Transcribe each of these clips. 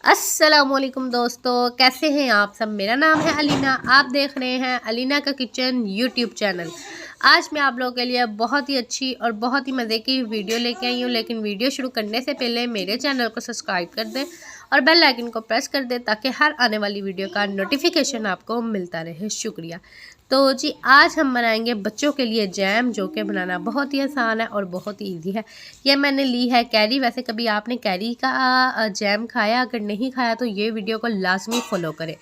अस्सलामुअलैकुम दोस्तों, कैसे हैं आप सब। मेरा नाम है अलीना, आप देख रहे हैं अलीना का किचन यूट्यूब चैनल। आज मैं आप लोगों के लिए बहुत ही अच्छी और बहुत ही मज़े की वीडियो लेके आई हूँ। लेकिन वीडियो शुरू करने से पहले मेरे चैनल को सब्सक्राइब कर दें और बेल आइकन को प्रेस कर दें ताकि हर आने वाली वीडियो का नोटिफिकेशन आपको मिलता रहे। शुक्रिया। तो जी आज हम बनाएंगे बच्चों के लिए जैम, जो कि बनाना बहुत ही आसान है और बहुत ही ईजी है। ये मैंने ली है कैरी। वैसे कभी आपने कैरी का जैम खाया? अगर नहीं खाया तो ये वीडियो को लाजमी फॉलो करें।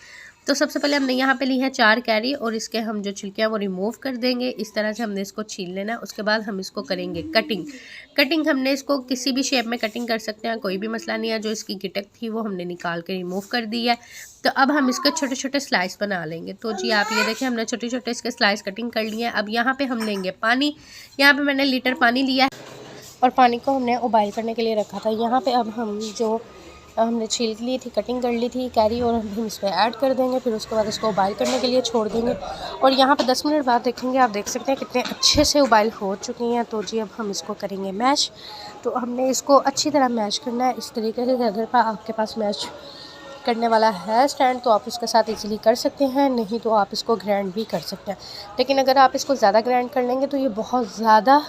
तो सबसे पहले हमने यहाँ पे ली है 4 कैरी और इसके हम जो छिलके हैं वो रिमूव कर देंगे। इस तरह से हमने इसको छील लेना है। उसके बाद हम इसको करेंगे कटिंग हमने इसको किसी भी शेप में कटिंग कर सकते हैं, कोई भी मसला नहीं है। जो इसकी गिटक थी वो हमने निकाल के रिमूव कर दी है। तो अब हम इसके छोटे छोटे स्लाइस बना लेंगे। तो जी आप ये देखें, हमने छोटे छोटे इसके स्लाइस कटिंग कर लिए हैं। अब यहाँ पे हम लेंगे पानी। यहाँ पे मैंने लीटर पानी लिया है और पानी को हमने उबाल करने के लिए रखा था। यहाँ पे अब हम जो हमने छील ली थी, कटिंग कर ली थी कैरी, और हम इसमें ऐड कर देंगे। फिर उसके बाद इसको उबाल करने के लिए छोड़ देंगे और यहाँ पे 10 मिनट बाद देखेंगे, आप देख सकते हैं कितने अच्छे से उबाल हो चुकी हैं। तो जी अब हम इसको करेंगे मैश। तो हमने इसको अच्छी तरह मैश करना है इस तरीके से। अगर आपके पास मैश करने वाला है स्टैंड तो आप उसके साथ इजीली कर सकते हैं, नहीं तो आप इसको ग्राइंड भी कर सकते हैं। लेकिन अगर आप इसको ज़्यादा ग्राइंड कर लेंगे तो ये बहुत ज़्यादा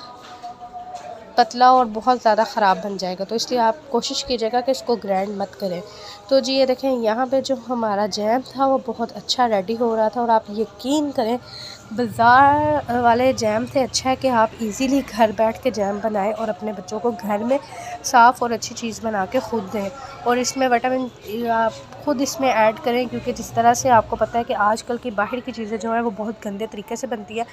पतला और बहुत ज़्यादा ख़राब बन जाएगा। तो इसलिए आप कोशिश कीजिएगा कि इसको ग्राइंड मत करें। तो जी ये देखें, यहाँ पे जो हमारा जैम था वो बहुत अच्छा रेडी हो रहा था। और आप यकीन करें, बाज़ार वाले जैम से अच्छा है कि आप इजीली घर बैठ के जैम बनाएं और अपने बच्चों को घर में साफ़ और अच्छी चीज़ बना के ख़ुद दें। और इसमें विटामिन आप ख़ुद इसमें ऐड करें, क्योंकि जिस तरह से आपको पता है कि आजकल की बाहर की चीज़ें जो हैं वो बहुत गंदे तरीके से बनती है।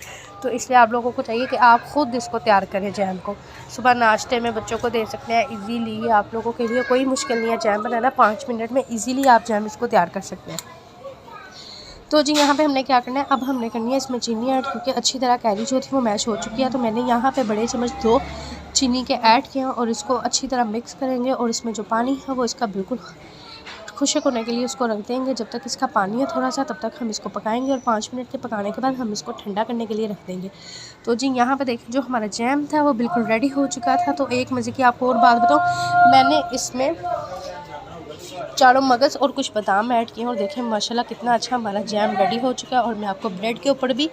तो इसलिए आप लोगों को चाहिए कि आप ख़ुद इसको तैयार करें जैम को। सुबह नाश्ते में बच्चों को दे सकते हैं इजीली। आप लोगों के लिए कोई मुश्किल नहीं है जैम बनाना। 5 मिनट में इजीली आप जैम इसको तैयार कर सकते हैं। तो जी यहाँ पे हमने क्या करना है, अब हमने करनी है इसमें चीनी ऐड, क्योंकि अच्छी तरह कैरी जो थी वो मैश हो चुकी है। तो मैंने यहाँ पे बड़े चम्मच 2 चीनी के ऐड किया और इसको अच्छी तरह मिक्स करेंगे। और इसमें जो पानी है वो इसका बिल्कुल खुश्क होने के लिए उसको रख देंगे। जब तक इसका पानी है थोड़ा सा, तब तक हम इसको पकाएंगे। और 5 मिनट के पकाने के बाद हम इसको ठंडा करने के लिए रख देंगे। तो जी यहाँ पे देखिए, जो हमारा जैम था वो बिल्कुल रेडी हो चुका था। तो एक मज़े की आपको और बात बताऊँ, मैंने इसमें चारों मगज़ और कुछ बादाम ऐड किए और देखें माशाल्लाह कितना अच्छा हमारा जैम रेडी हो चुका है। और मैं आपको ब्रेड के ऊपर भी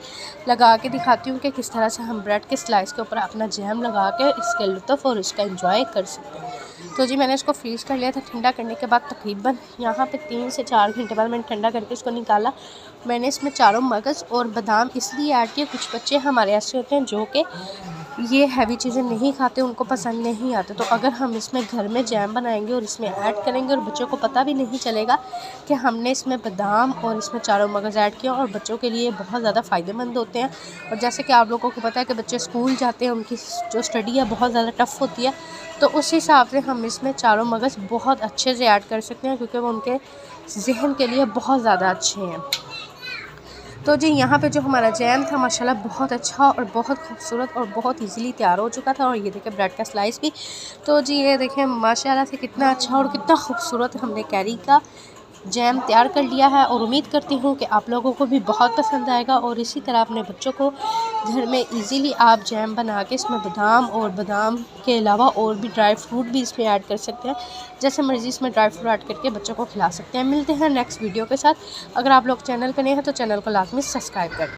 लगा के दिखाती हूँ कि किस तरह से हम ब्रेड के स्लाइस के ऊपर अपना जैम लगा के इसके लुत्फ़ और इसका एंजॉय कर सकते हैं। तो जी मैंने इसको फ्रीज़ कर लिया था। ठंडा करने के बाद तकरीबन यहाँ पे 3 से 4 घंटे बाद मैंने ठंडा करके इसको निकाला। मैंने इसमें चारों मगज़ और बादाम इसलिए ऐड किए, कुछ बच्चे हमारे ऐसे होते हैं जो कि ये हैवी चीज़ें नहीं खाते, उनको पसंद नहीं आते। तो अगर हम इसमें घर में जैम बनाएंगे और इसमें ऐड करेंगे और बच्चों को पता भी नहीं चलेगा कि हमने इसमें बादाम और इसमें चारों मगज़ ऐड किया, और बच्चों के लिए बहुत ज़्यादा फ़ायदेमंद होते हैं। और जैसे कि आप लोगों को पता है कि बच्चे स्कूल जाते हैं, उनकी जो स्टडी है बहुत ज़्यादा टफ़ होती है। तो उस हिसाब से हम इसमें चारों मगज़ बहुत अच्छे से ऐड कर सकते हैं, क्योंकि वो उनके ज़हन के लिए बहुत ज़्यादा अच्छे हैं। तो जी यहाँ पे जो हमारा जैम था माशाल्लाह बहुत अच्छा और बहुत खूबसूरत और बहुत इजीली तैयार हो चुका था। और ये देखें ब्रेड का स्लाइस भी। तो जी ये देखें माशाल्लाह से कितना अच्छा और कितना खूबसूरत हमने कैरी का जैम तैयार कर लिया है। और उम्मीद करती हूँ कि आप लोगों को भी बहुत पसंद आएगा। और इसी तरह अपने बच्चों को घर में इजीली आप जैम बना के इसमें बादाम के अलावा और भी ड्राई फ्रूट भी इसमें ऐड कर सकते हैं। जैसे मर्ज़ी इसमें ड्राई फ्रूट ऐड करके बच्चों को खिला सकते हैं। मिलते हैं नेक्स्ट वीडियो के साथ। अगर आप लोग चैनल पर नए हैं तो चैनल को लाजमी सब्सक्राइब कर दें।